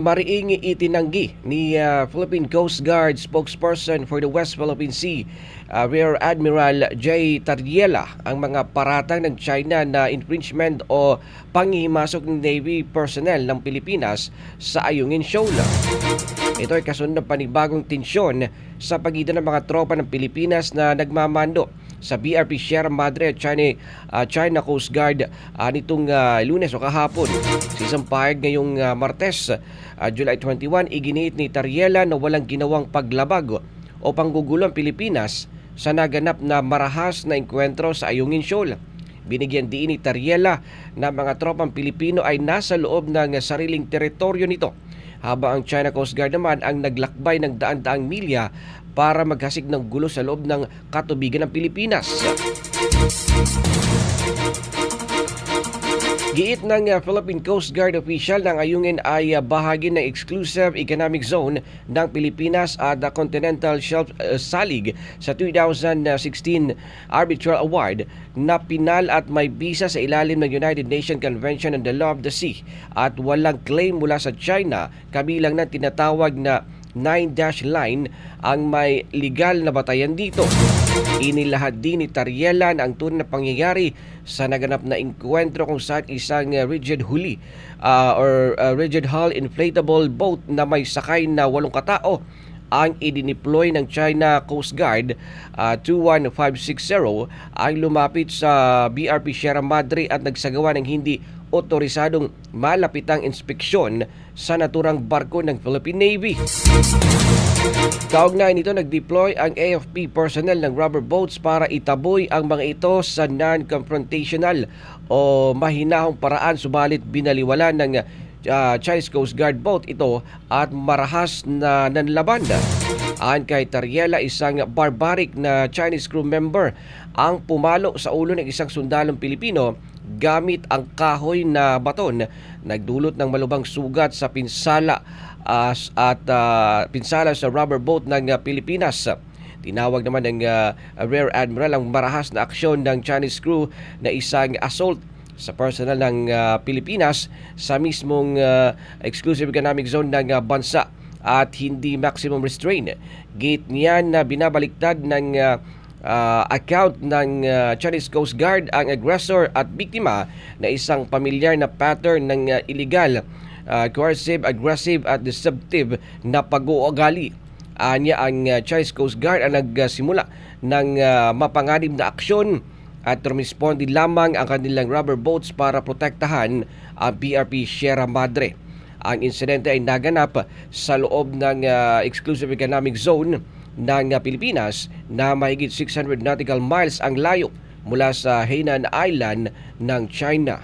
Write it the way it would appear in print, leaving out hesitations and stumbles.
Mariing itinanggi ni Philippine Coast Guard spokesperson for the West Philippine Sea, Rear Admiral J. Tariela, ang mga paratang ng China na infringement o panghihimasok ng Navy personnel ng Pilipinas sa Ayungin Shoal. Ito ay kasunod ng panibagong tensyon sa pagitan ng mga tropa ng Pilipinas na nagmamando sa BRP Sierra Madre at China Coast Guard nitong Lunes o kahapon. Sa isang pahayag ngayong Martes, July 21, iginiit ni Tariela na walang ginawang paglabag o panggugulo ang Pilipinas sa naganap na marahas na engkwentro sa Ayungin Shoal. Binigyan din ni Tariela na mga tropang Pilipino ay nasa loob ng sariling teritoryo nito, habang ang China Coast Guard naman ang naglakbay ng daan-daang milya para maghasik ng gulo sa loob ng katubigan ng Pilipinas. Giit ng Philippine Coast Guard official ng Ayungin ay bahagi ng exclusive economic zone ng Pilipinas at the Continental Shelf salig sa 2016 Arbitral Award na pinal at may bisa sa ilalim ng United Nations Convention on the Law of the Sea at walang claim mula sa China, kabilang na tinatawag na 9-dash line ang may legal na batayan dito. Inilahad din ni Tariela na ang tunay na pangyayari sa naganap na engkwentro kung saan isang rigid hull inflatable boat na may sakay na 8 katao ang idineploy ng China Coast Guard 21560 ay lumapit sa BRP Sierra Madre at nagsagawa ng hindi otorisadong malapitang inspeksyon sa naturang barko ng Philippine Navy. Kaugnay nito, nag-deploy ang AFP personnel ng rubber boats para itaboy ang mga ito sa non-confrontational o mahinahong paraan, subalit binaliwala ng Chinese Coast Guard boat ito at marahas na nanlaban. Ayon kay Tariela, isang barbaric na Chinese crew member ang pumalo sa ulo ng isang sundalong Pilipino gamit ang kahoy na baton, nagdulot ng malubhang sugat sa pinsala pinsala sa rubber boat ng Pilipinas. Tinawag naman ng Rear Admiral ang marahas na aksyon ng Chinese crew na isang assault sa personal ng Pilipinas sa mismong exclusive economic zone ng bansa at hindi maximum restraint. Gate niyan na binabaliktad ng account ng Chinese Coast Guard ang aggressor at biktima na isang pamilyar na pattern ng illegal, coercive, aggressive at deceptive na pag-uugali. Anya ang Chinese Coast Guard ang nagsimula ng mapanganib na aksyon at rumisponde lamang ang kanilang rubber boats para protektahan ang BRP Sierra Madre. Ang insidente ay naganap sa loob ng exclusive economic zone ng Pilipinas na mahigit 600 nautical miles ang layo mula sa Hainan Island ng China.